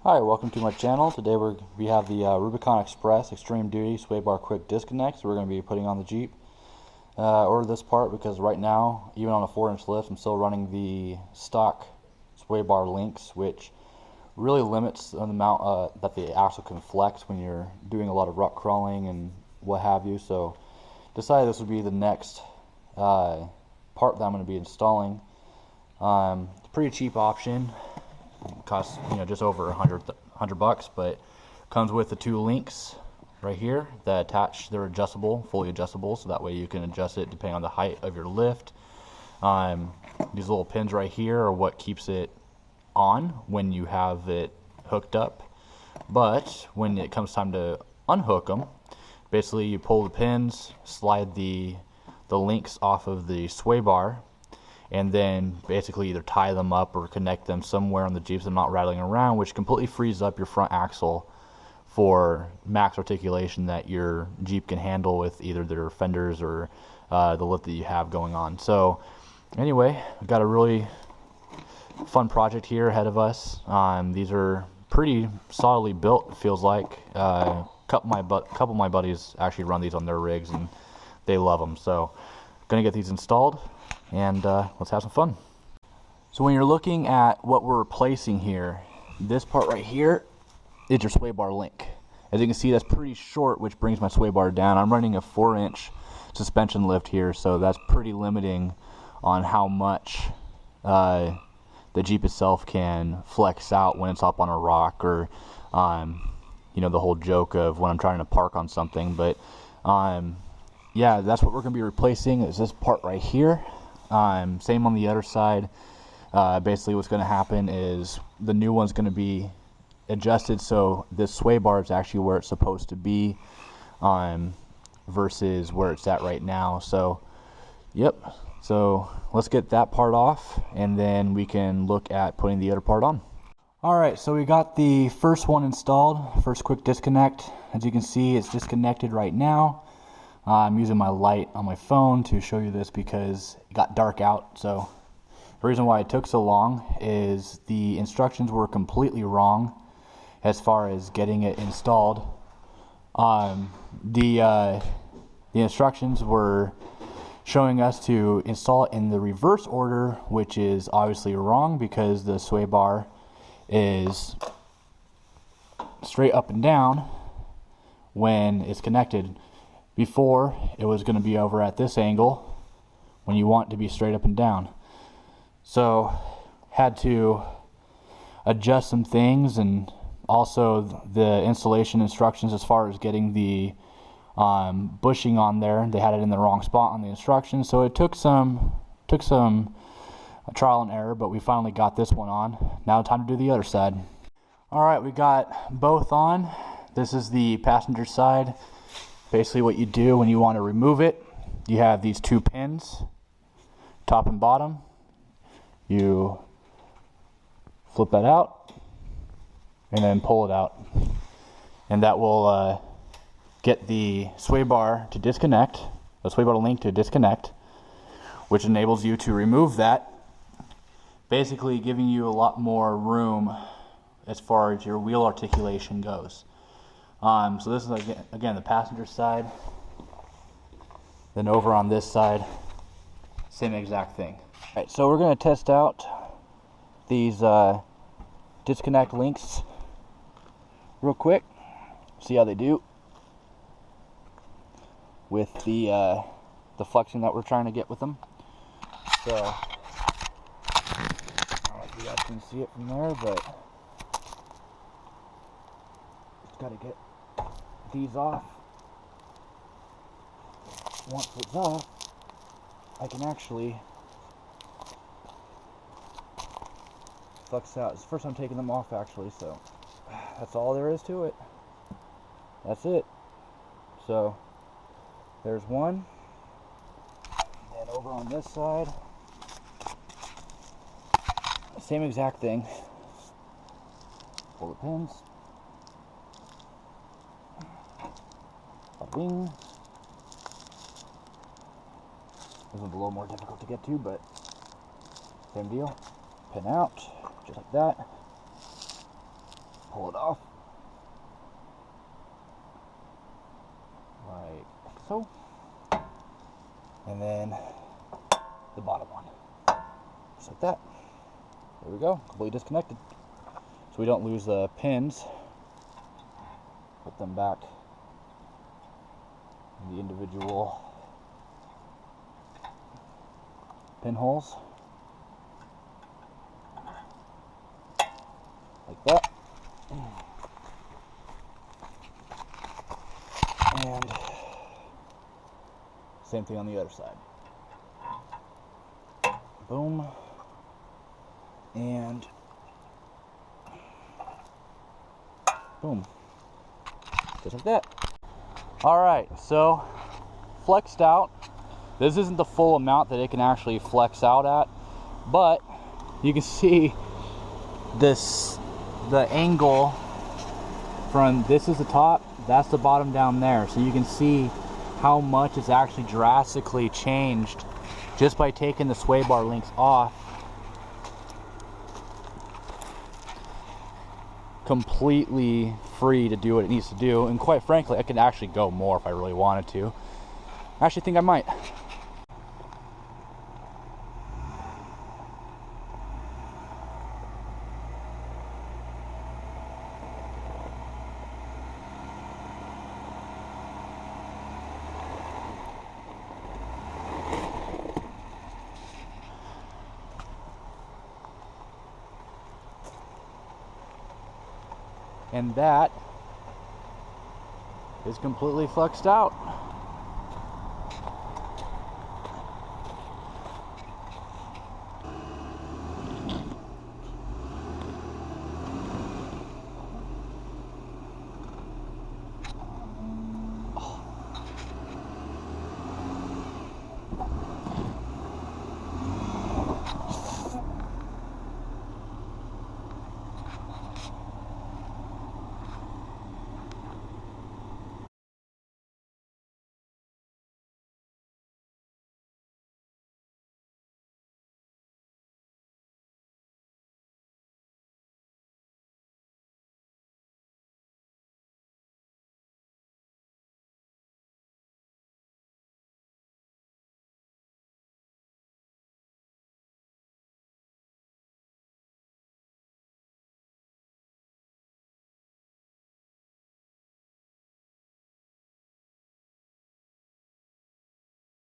Hi, welcome to my channel. Today we have the Rubicon Express Extreme Duty Sway Bar Quick Disconnect we're going to be putting on the Jeep. Ordered this part because right now, even on a 4-inch lift, I'm still running the stock sway bar links, which really limits the amount that the axle can flex when you're doing a lot of rock crawling and what have you. So decided this would be the next part that I'm going to be installing. It's a pretty cheap option. Costs just over $100 bucks, but comes with the two links right here that attach. They're adjustable, fully adjustable, so that way you can adjust it depending on the height of your lift. These little pins right here are what keeps it on when you have it hooked up, but when it comes time to unhook them, basically you pull the pins, slide the links off of the sway bar, and then basically either tie them up or connect them somewhere on the Jeep so they're not rattling around, which completely frees up your front axle for max articulation that your Jeep can handle with either their fenders or the lift that you have going on. So anyway, we've got a really fun project here ahead of us. These are pretty solidly built, it feels like. A couple of my buddies actually run these on their rigs and they love them. So gonna get these installed and let's have some fun. So when you're looking at what we're replacing here, this part right here is your sway bar link. As you can see, that's pretty short, which brings my sway bar down. I'm running a 4-inch suspension lift here, so that's pretty limiting on how much the Jeep itself can flex out when it's up on a rock, or the whole joke of when I'm trying to park on something. But yeah, that's what we're going to be replacing, is this part right here. Same on the other side. Basically what's going to happen is the new one's going to be adjusted so this sway bar is actually where it's supposed to be, versus where it's at right now. So yep, so let's get that part off and then we can look at putting the other part on. Alright, so we got the first one installed, first quick disconnect. As you can see, it's disconnected right now. I'm using my light on my phone to show you this because it got dark out. So the reason why it took so long is the instructions were completely wrong as far as getting it installed. The instructions were showing us to install it in the reverse order, which is obviously wrong because the sway bar is straight up and down when it's connected. Before, it was going to be over at this angle when you want it to be straight up and down. So had to adjust some things, and also the installation instructions as far as getting the bushing on there, they had it in the wrong spot on the instructions. So it took some trial and error, but we finally got this one on. Now time to do the other side. Alright, we got both on. This is the passenger side. Basically what you do when you want to remove it, you have these two pins, top and bottom. You flip that out and then pull it out, and that will get the sway bar to disconnect, the sway bar link to disconnect, which enables you to remove that, basically giving you a lot more room as far as your wheel articulation goes. So this is again the passenger side. Then over on this side, same exact thing. Alright, so we're going to test out these disconnect links real quick. See how they do with the flexing that we're trying to get with them. So I don't know if you guys can see it from there, but just got to get these off. Once it's off, I can actually flex out. It's the first time taking them off actually, so that's all there is to it. That's it. So there's one, and over on this side, same exact thing. Pull the pins. Bing. This one's a little more difficult to get to, but same deal. Pin out, just like that. pull it off. Like so. And then the bottom one. Just like that. There we go, completely disconnected. So we don't lose the pins. Put them back in the individual pinholes. Like that. And same thing on the other side. Boom. And boom. Just like that. Alright, so flexed out. This isn't the full amount that it can actually flex out at, but you can see this, the angle from this is the top, that's the bottom down there. So you can see how much it's actually drastically changed just by taking the sway bar links off. Completely free to do what it needs to do, and quite frankly I could actually go more if I really wanted to. I actually think I might. And that is completely flexed out.